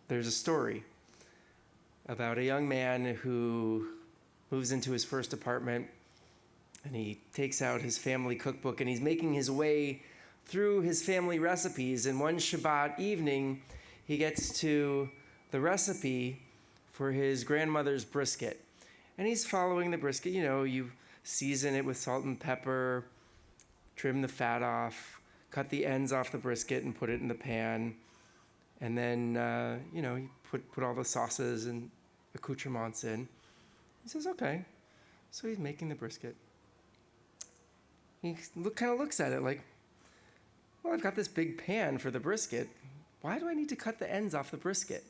there's a story about a young man who moves into his first apartment, and he takes out his family cookbook, and he's making his way through his family recipes. And one Shabbat evening, he gets to the recipe for his grandmother's brisket. And he's following the brisket. You know, you season it with salt and pepper, trim the fat off, cut the ends off the brisket and put it in the pan. And then, you put all the sauces and accoutrements in. He says, okay. So he's making the brisket. He kind of looks at it like, well, I've got this big pan for the brisket. Why do I need to cut the ends off the brisket?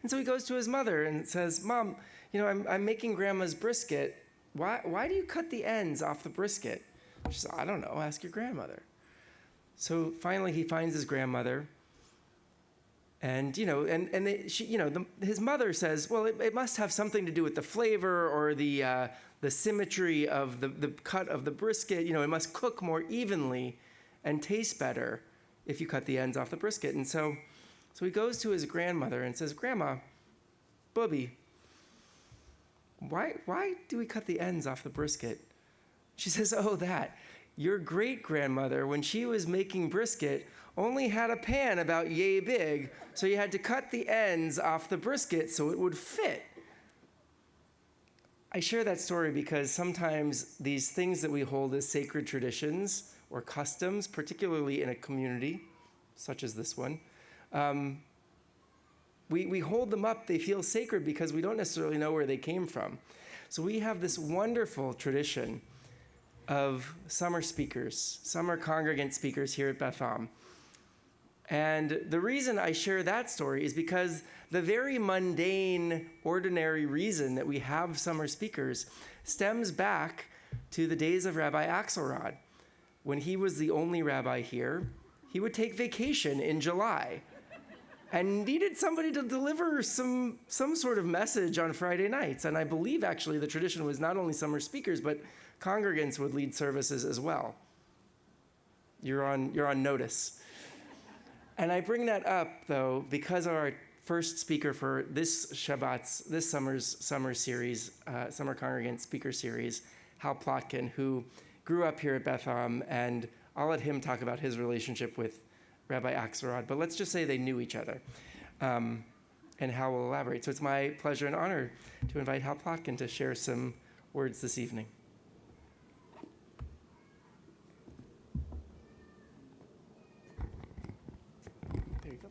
And so he goes to his mother and says, Mom, I'm making Grandma's brisket. Why do you cut the ends off the brisket? She says, I don't know. Ask your grandmother. So finally he finds his grandmother. And, his mother says, well, it must have something to do with the flavor or the symmetry of the cut of the brisket. It must cook more evenly and taste better if you cut the ends off the brisket. And so he goes to his grandmother and says, Grandma, Bubby, why do we cut the ends off the brisket? She says, oh, that. Your great-grandmother, when she was making brisket, only had a pan about yay big, so you had to cut the ends off the brisket so it would fit. I share that story because sometimes these things that we hold as sacred traditions or customs, particularly in a community such as this one, we hold them up. They feel sacred because we don't necessarily know where they came from. So we have this wonderful tradition of summer speakers, summer congregant speakers here at Beth Am. And the reason I share that story is because the very mundane, ordinary reason that we have summer speakers stems back to the days of Rabbi Axelrod. When he was the only rabbi here, he would take vacation in July and needed somebody to deliver some sort of message on Friday nights. And I believe actually the tradition was not only summer speakers, but congregants would lead services as well. You're on notice. And I bring that up, though, because our first speaker for this summer's summer series, summer congregant speaker series, Hal Plotkin, who grew up here at Beth Am, and I'll let him talk about his relationship with Rabbi Axelrod, but let's just say they knew each other, and Hal will elaborate. So it's my pleasure and honor to invite Hal Plotkin to share some words this evening. There you go.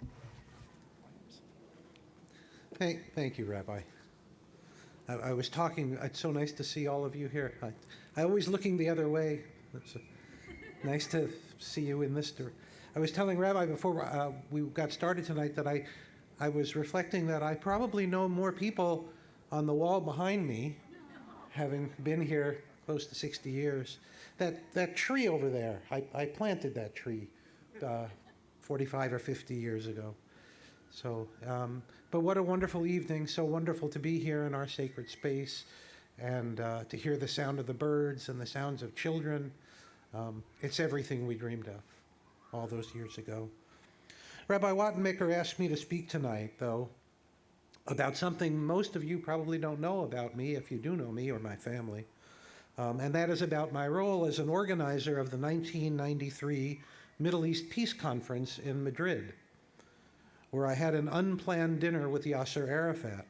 Thank you, Rabbi. I was talking, it's so nice to see all of you here. I always looking the other way. It's nice to see you in this direction. I was telling Rabbi before we got started tonight that I was reflecting that I probably know more people on the wall behind me, having been here close to 60 years. That tree over there, I planted that tree 45 or 50 years ago. So, but what a wonderful evening, so wonderful to be here in our sacred space and to hear the sound of the birds and the sounds of children. It's everything we dreamed of all those years ago. Rabbi Wattenmaker asked me to speak tonight, though, about something most of you probably don't know about me, if you do know me or my family, and that is about my role as an organizer of the 1993 Middle East Peace Conference in Madrid, where I had an unplanned dinner with Yasser Arafat,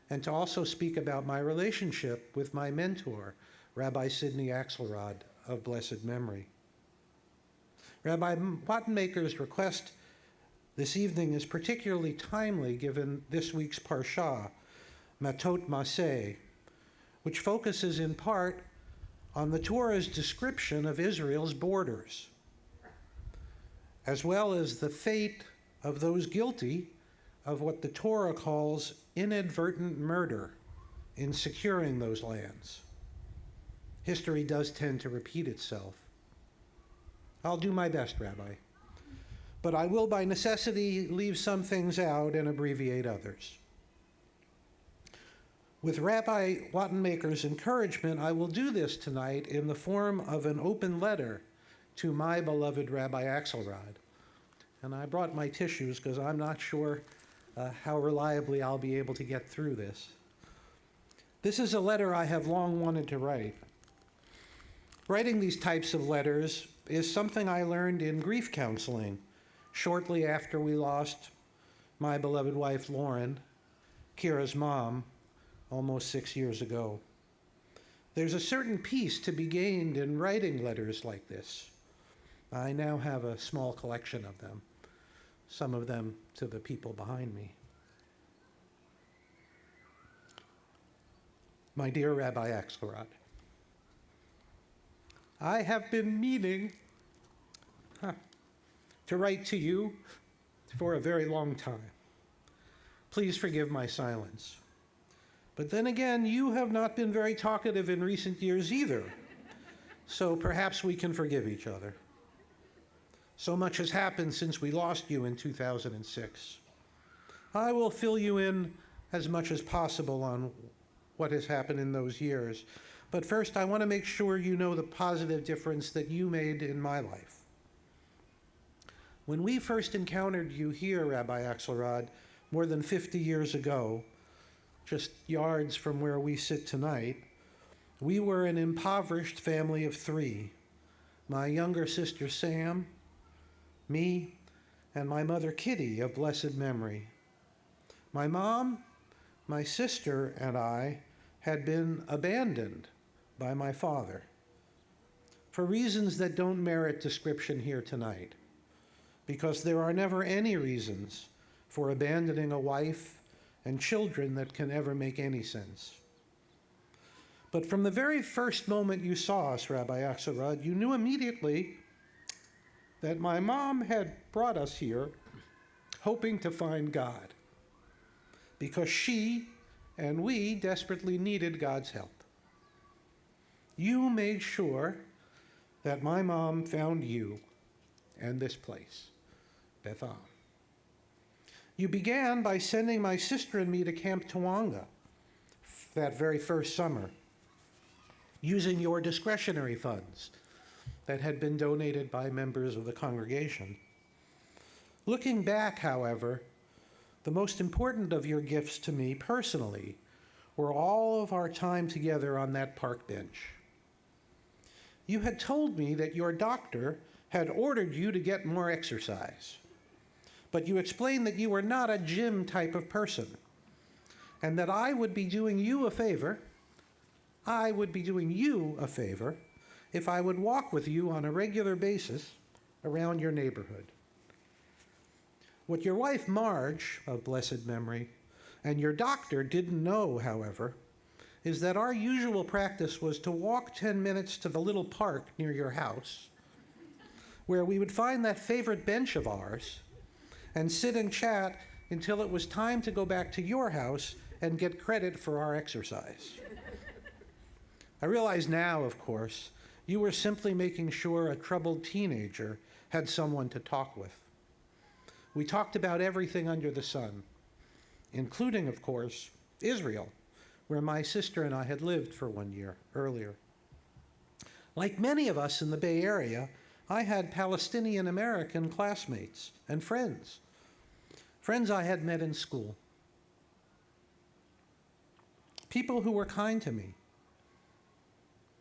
and to also speak about my relationship with my mentor, Rabbi Sidney Axelrod of blessed memory. Rabbi Wattenmaker's request this evening is particularly timely given this week's Parsha, Matot Maseh, which focuses in part on the Torah's description of Israel's borders, as well as the fate of those guilty of what the Torah calls inadvertent murder in securing those lands. History does tend to repeat itself. I'll do my best, Rabbi, but I will by necessity leave some things out and abbreviate others. With Rabbi Wattenmaker's encouragement, I will do this tonight in the form of an open letter to my beloved Rabbi Axelrod. And I brought my tissues because I'm not sure how reliably I'll be able to get through this. This is a letter I have long wanted to write. Writing these types of letters is something I learned in grief counseling shortly after we lost my beloved wife, Lauren, Kira's mom, almost 6 years ago. There's a certain peace to be gained in writing letters like this. I now have a small collection of them, some of them to the people behind me. My dear Rabbi Axelrod, I have been meaning to write to you for a very long time. Please forgive my silence. But then again, you have not been very talkative in recent years either, so perhaps we can forgive each other. So much has happened since we lost you in 2006. I will fill you in as much as possible on what has happened in those years. But first, I want to make sure you know the positive difference that you made in my life. When we first encountered you here, Rabbi Axelrod, more than 50 years ago, just yards from where we sit tonight, we were an impoverished family of 3. My younger sister Sam, me, and my mother Kitty of blessed memory. My mom, my sister, and I had been abandoned by my father for reasons that don't merit description here tonight, because there are never any reasons for abandoning a wife and children that can ever make any sense. But from the very first moment you saw us, Rabbi Axelrod, you knew immediately that my mom had brought us here hoping to find God, because she and we desperately needed God's help. You made sure that my mom found you and this place, Bethel. You began by sending my sister and me to Camp Tawanga that very first summer, using your discretionary funds that had been donated by members of the congregation. Looking back, however, the most important of your gifts to me personally were all of our time together on that park bench. You had told me that your doctor had ordered you to get more exercise, but you explained that you were not a gym type of person, and that I would be doing you a favor if I would walk with you on a regular basis around your neighborhood. What your wife Marge, of blessed memory, and your doctor didn't know, however, is that our usual practice was to walk 10 minutes to the little park near your house, where we would find that favorite bench of ours and sit and chat until it was time to go back to your house and get credit for our exercise. I realize now, of course, you were simply making sure a troubled teenager had someone to talk with. We talked about everything under the sun, including, of course, Israel, where my sister and I had lived for 1 year earlier. Like many of us in the Bay Area, I had Palestinian American classmates and friends I had met in school. People who were kind to me.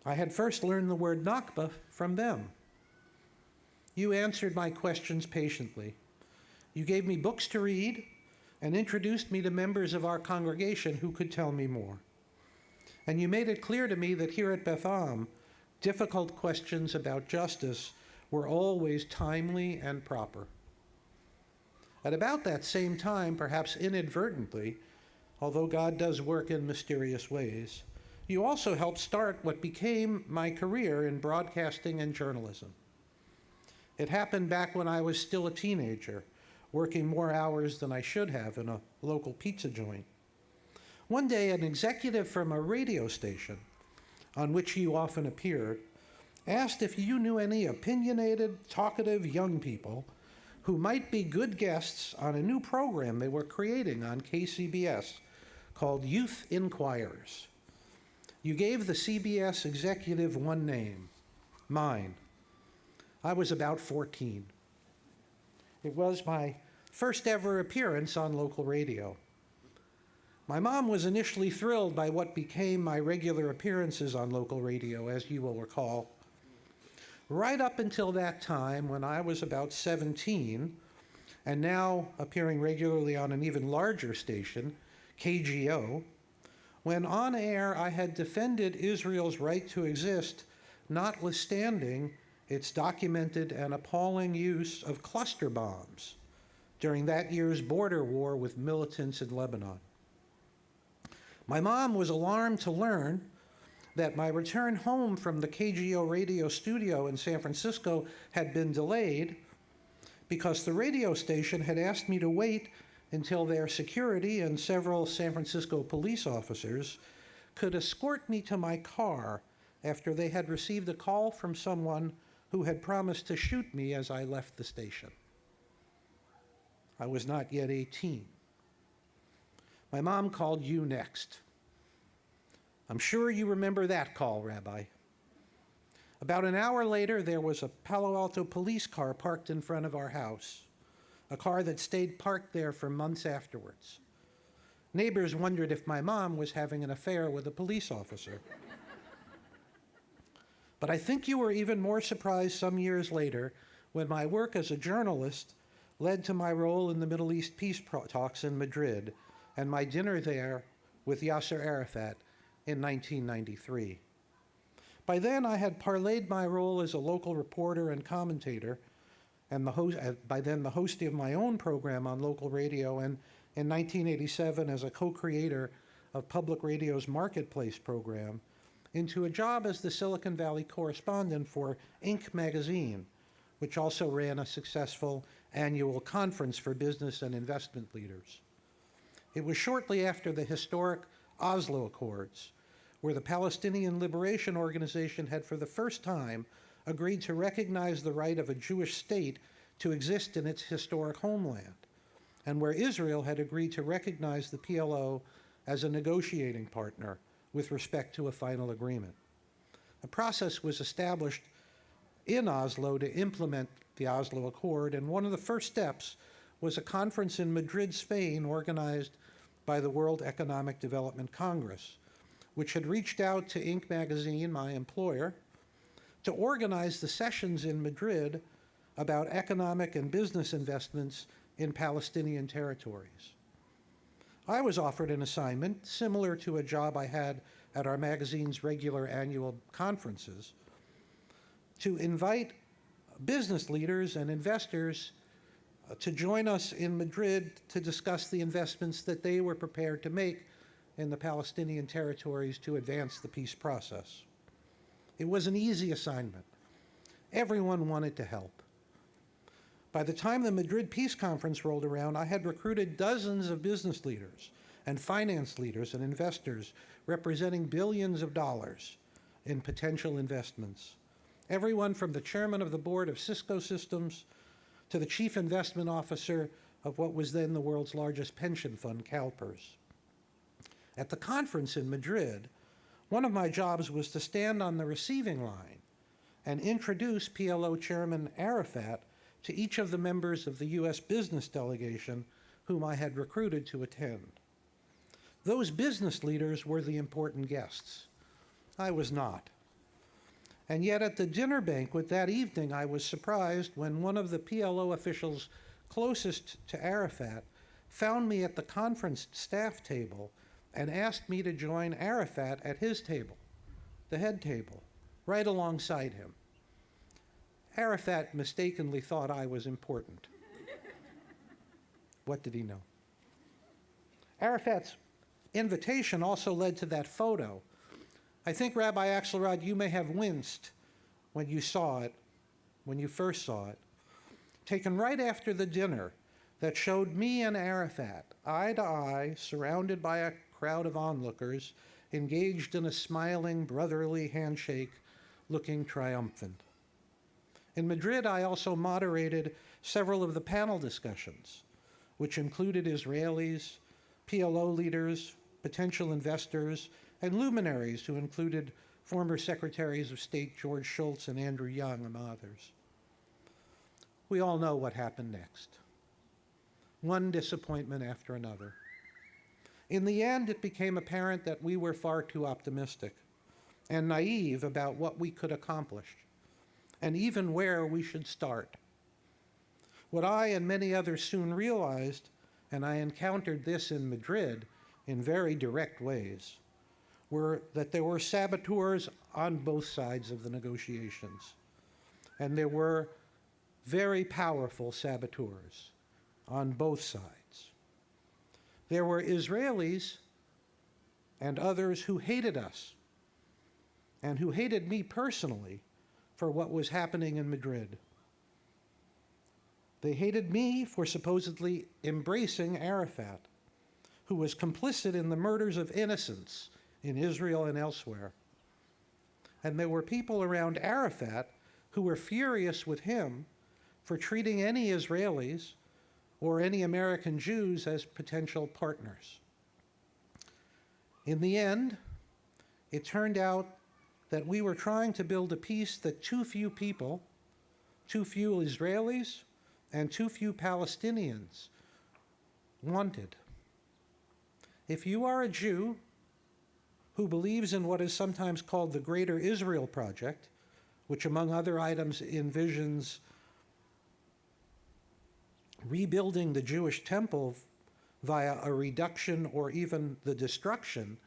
I had first learned the word Nakba from them. You answered my questions patiently. You gave me books to read and introduced me to members of our congregation who could tell me more. And you made it clear to me that here at Beth Am, difficult questions about justice were always timely and proper. At about that same time, perhaps inadvertently, although God does work in mysterious ways, you also helped start what became my career in broadcasting and journalism. It happened back when I was still a teenager, working more hours than I should have in a local pizza joint. One day, an executive from a radio station, on which you often appeared, asked if you knew any opinionated, talkative young people who might be good guests on a new program they were creating on KCBS called Youth Inquirers. You gave the CBS executive one name, mine. I was about 14. It was my first ever appearance on local radio. My mom was initially thrilled by what became my regular appearances on local radio, as you will recall. Right up until that time, when I was about 17, and now appearing regularly on an even larger station, KGO, when on air I had defended Israel's right to exist, notwithstanding its documented and appalling use of cluster bombs during that year's border war with militants in Lebanon. My mom was alarmed to learn that my return home from the KGO radio studio in San Francisco had been delayed because the radio station had asked me to wait until their security and several San Francisco police officers could escort me to my car after they had received a call from someone who had promised to shoot me as I left the station. I was not yet 18. My mom called you next. I'm sure you remember that call, Rabbi. About an hour later, there was a Palo Alto police car parked in front of our house, a car that stayed parked there for months afterwards. Neighbors wondered if my mom was having an affair with a police officer. But I think you were even more surprised some years later when my work as a journalist led to my role in the Middle East peace talks in Madrid and my dinner there with Yasser Arafat in 1993. By then, I had parlayed my role as a local reporter and commentator, and by then the host of my own program on local radio, and in 1987 as a co-creator of Public Radio's Marketplace program, into a job as the Silicon Valley correspondent for Inc. magazine, which also ran a successful annual conference for business and investment leaders. It was shortly after the historic Oslo Accords, where the Palestinian Liberation Organization had for the first time agreed to recognize the right of a Jewish state to exist in its historic homeland, and where Israel had agreed to recognize the PLO as a negotiating partner with respect to a final agreement. A process was established in Oslo to implement the Oslo Accord, and one of the first steps was a conference in Madrid, Spain, organized by the World Economic Development Congress, which had reached out to Inc. magazine, my employer, to organize the sessions in Madrid about economic and business investments in Palestinian territories. I was offered an assignment similar to a job I had at our magazine's regular annual conferences to invite business leaders and investors to join us in Madrid to discuss the investments that they were prepared to make in the Palestinian territories to advance the peace process. It was an easy assignment. Everyone wanted to help. By the time the Madrid Peace Conference rolled around, I had recruited dozens of business leaders and finance leaders and investors representing billions of dollars in potential investments. Everyone from the chairman of the board of Cisco Systems to the chief investment officer of what was then the world's largest pension fund, CalPERS. At the conference in Madrid, one of my jobs was to stand on the receiving line and introduce PLO Chairman Arafat to each of the members of the U.S. business delegation whom I had recruited to attend. Those business leaders were the important guests. I was not. And yet at the dinner banquet that evening, I was surprised when one of the PLO officials closest to Arafat found me at the conference staff table and asked me to join Arafat at his table, the head table, right alongside him. Arafat mistakenly thought I was important. What did he know? Arafat's invitation also led to that photo. I think, Rabbi Axelrod, you may have winced when you saw it, when you first saw it, taken right after the dinner that showed me and Arafat, eye to eye, surrounded by a crowd of onlookers, engaged in a smiling, brotherly handshake, looking triumphant. In Madrid, I also moderated several of the panel discussions, which included Israelis, PLO leaders, potential investors, and luminaries who included former Secretaries of State George Shultz and Andrew Young, among others. We all know what happened next. one disappointment after another. In the end, it became apparent that we were far too optimistic and naive about what we could accomplish, and even where we should start. What I and many others soon realized, and I encountered this in Madrid in very direct ways, were that there were saboteurs on both sides of the negotiations. And there were very powerful saboteurs on both sides. There were Israelis and others who hated us and who hated me personally for what was happening in Madrid. They hated me for supposedly embracing Arafat, who was complicit in the murders of innocents in Israel and elsewhere. And there were people around Arafat who were furious with him for treating any Israelis or any American Jews as potential partners. In the end, it turned out that we were trying to build a peace that too few people, too few Israelis, and too few Palestinians wanted. If you are a Jew who believes in what is sometimes called the Greater Israel Project, which among other items envisions rebuilding the Jewish temple via a reduction or even the destruction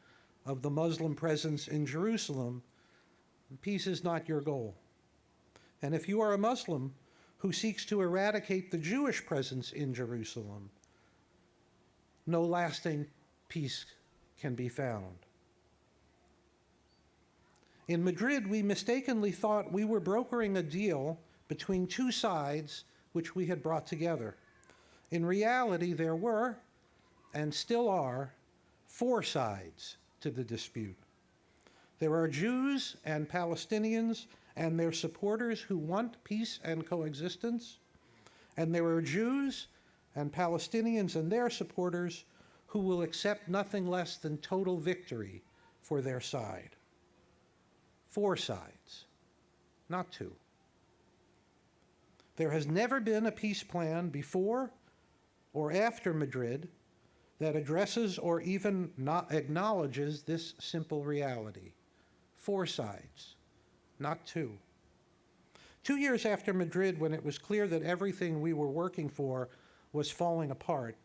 of the Muslim presence in Jerusalem, peace is not your goal. And if you are a Muslim who seeks to eradicate the Jewish presence in Jerusalem, no lasting peace can be found. In Madrid, we mistakenly thought we were brokering a deal between two sides which we had brought together. In reality, there were, and still are, 4 sides to the dispute. There are Jews and Palestinians and their supporters who want peace and coexistence, and there are Jews and Palestinians and their supporters who will accept nothing less than total victory for their side. 4 sides, not 2. There has never been a peace plan before or after Madrid that addresses or even not acknowledges this simple reality. 4 sides, not 2. 2 years after Madrid, when it was clear that everything we were working for was falling apart,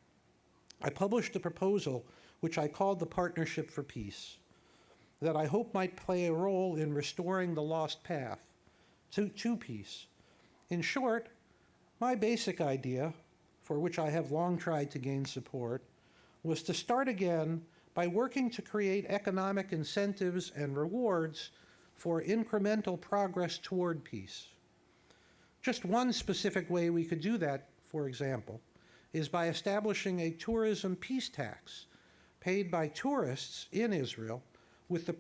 I published a proposal which I called the Partnership for Peace, that I hope might play a role in restoring the lost path to peace. In short, my basic idea, for which I have long tried to gain support, was to start again by working to create economic incentives and rewards for incremental progress toward peace. Just one specific way we could do that, for example, is by establishing a tourism peace tax paid by tourists in Israel with the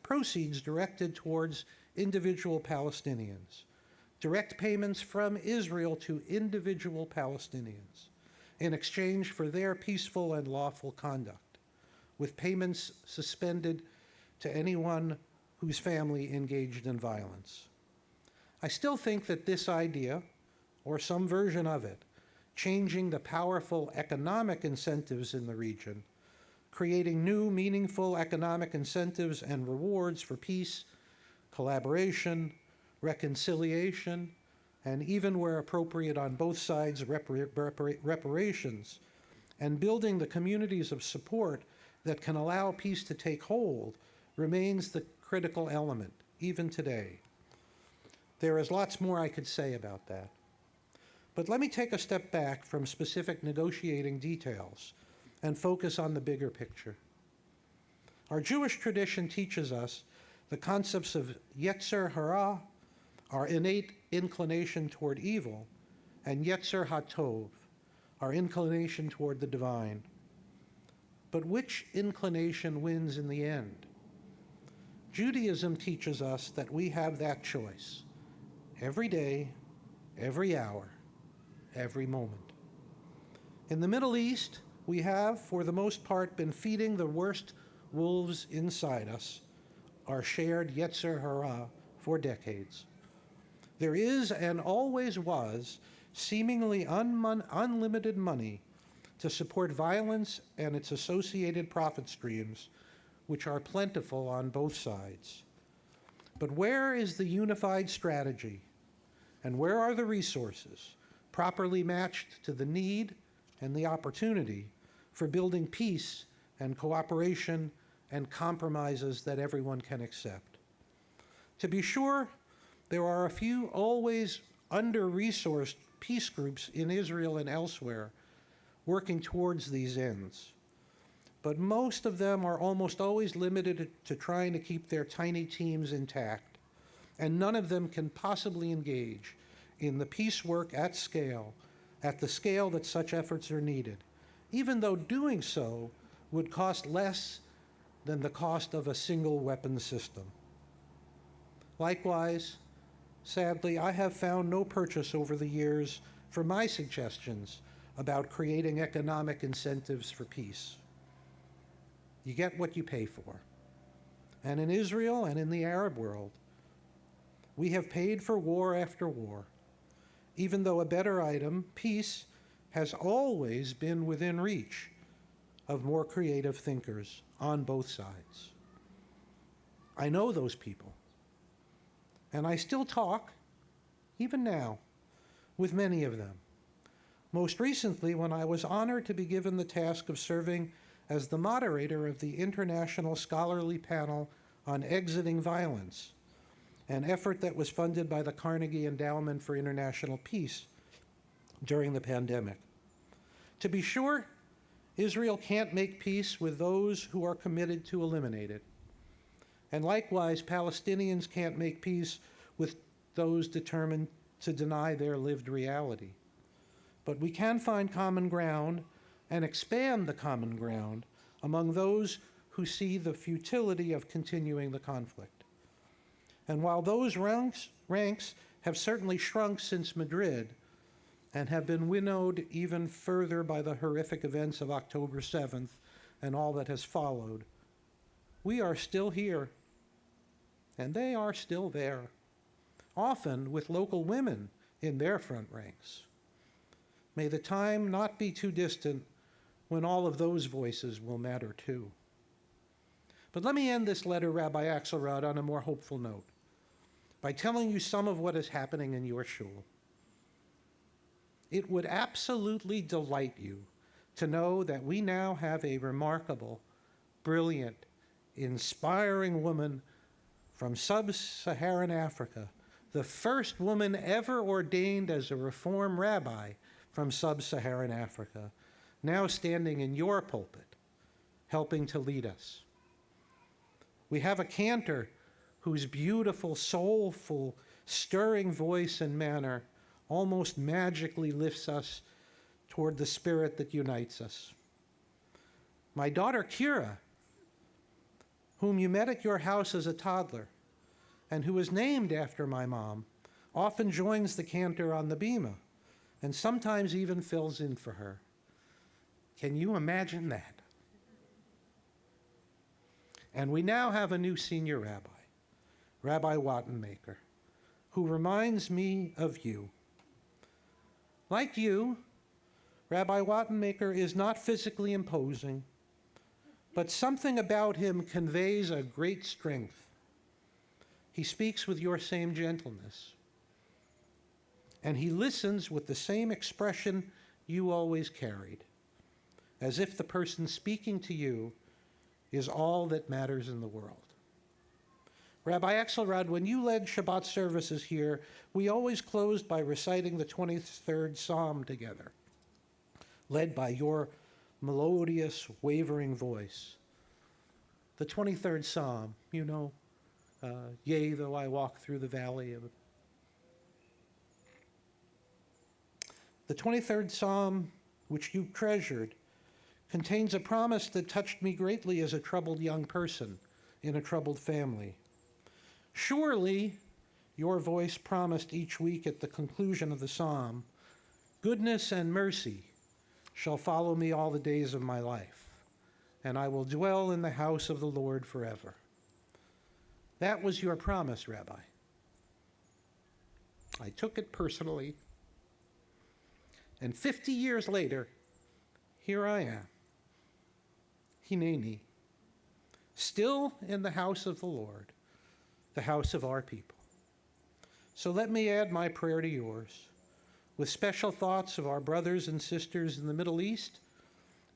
proceeds directed towards individual Palestinians. Direct payments from Israel to individual Palestinians in exchange for their peaceful and lawful conduct, with payments suspended to anyone whose family engaged in violence. I still think that this idea, or some version of it, changing the powerful economic incentives in the region, creating new meaningful economic incentives and rewards for peace, collaboration, reconciliation, and even where appropriate on both sides, reparations, and building the communities of support that can allow peace to take hold remains the critical element, even today. There is lots more I could say about that. But let me take a step back from specific negotiating details and focus on the bigger picture. Our Jewish tradition teaches us the concepts of Yetzer Hara, our innate inclination toward evil, and Yetzer HaTov, our inclination toward the divine. But which inclination wins in the end? Judaism teaches us that we have that choice every day, every hour, every moment. In the Middle East, we have, for the most part, been feeding the worst wolves inside us, our shared Yetzer Hara, for decades. There is and always was seemingly unlimited money to support violence and its associated profit streams, which are plentiful on both sides. But where is the unified strategy, and where are the resources properly matched to the need and the opportunity for building peace and cooperation and compromises that everyone can accept? To be sure, there are a few always under-resourced peace groups in Israel and elsewhere working towards these ends. But most of them are almost always limited to trying to keep their tiny teams intact, and none of them can possibly engage in the peace work at the scale that such efforts are needed, even though doing so would cost less than the cost of a single weapon system. Likewise, sadly, I have found no purchase over the years for my suggestions about creating economic incentives for peace. You get what you pay for. And in Israel and in the Arab world, we have paid for war after war, even though a better item, peace, has always been within reach of more creative thinkers on both sides. I know those people, and I still talk, even now, with many of them. Most recently, when I was honored to be given the task of serving as the moderator of the International Scholarly Panel on Exiting Violence, an effort that was funded by the Carnegie Endowment for International Peace during the pandemic. To be sure, Israel can't make peace with those who are committed to eliminate it. And likewise, Palestinians can't make peace with those determined to deny their lived reality. But we can find common ground and expand the common ground among those who see the futility of continuing the conflict. And while those ranks have certainly shrunk since Madrid and have been winnowed even further by the horrific events of October 7th and all that has followed, we are still here, and they are still there, often with local women in their front ranks. May the time not be too distant when all of those voices will matter too. But let me end this letter, Rabbi Axelrod, on a more hopeful note by telling you some of what is happening in your shul. It would absolutely delight you to know that we now have a remarkable, brilliant, inspiring woman from sub-Saharan Africa, the first woman ever ordained as a Reform rabbi from sub-Saharan Africa, now standing in your pulpit, helping to lead us. We have a cantor whose beautiful, soulful, stirring voice and manner almost magically lifts us toward the spirit that unites us. My daughter, Kira, whom you met at your house as a toddler, and who is named after my mom, often joins the cantor on the bima, and sometimes even fills in for her. Can you imagine that? And we now have a new senior rabbi, Rabbi Wattenmaker, who reminds me of you. Like you, Rabbi Wattenmaker is not physically imposing, but something about him conveys a great strength. He speaks with your same gentleness, and he listens with the same expression you always carried, as if the person speaking to you is all that matters in the world. Rabbi Axelrod, when you led Shabbat services here, we always closed by reciting the 23rd Psalm together, led by your melodious, wavering voice. The 23rd Psalm, you know, yea, though I walk through the valley of... The 23rd Psalm, which you treasured, contains a promise that touched me greatly as a troubled young person in a troubled family. Surely, your voice promised each week at the conclusion of the psalm, goodness and mercy shall follow me all the days of my life, and I will dwell in the house of the Lord forever. That was your promise, Rabbi. I took it personally, and 50 years later, here I am, Hineni, still in the house of the Lord, the house of our people. So let me add my prayer to yours, with special thoughts of our brothers and sisters in the Middle East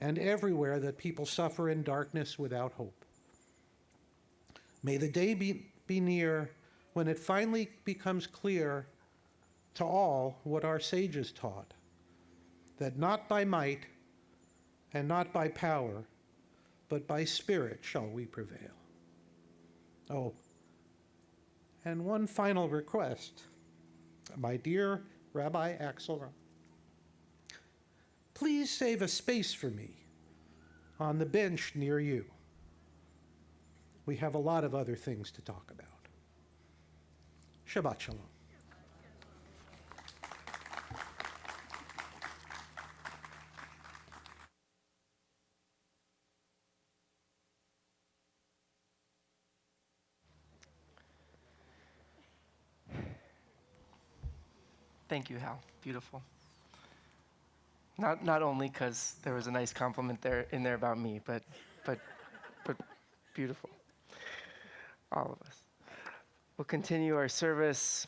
and everywhere that people suffer in darkness without hope. May the day be near when it finally becomes clear to all what our sages taught, that not by might and not by power, but by Spirit shall we prevail. Oh, and one final request. My dear Rabbi Axelrod, please save a space for me on the bench near you. We have a lot of other things to talk about. Shabbat Shalom. Thank you, Hal. Beautiful. Not only because there was a nice compliment in there about me, but beautiful. All of us. We'll continue our service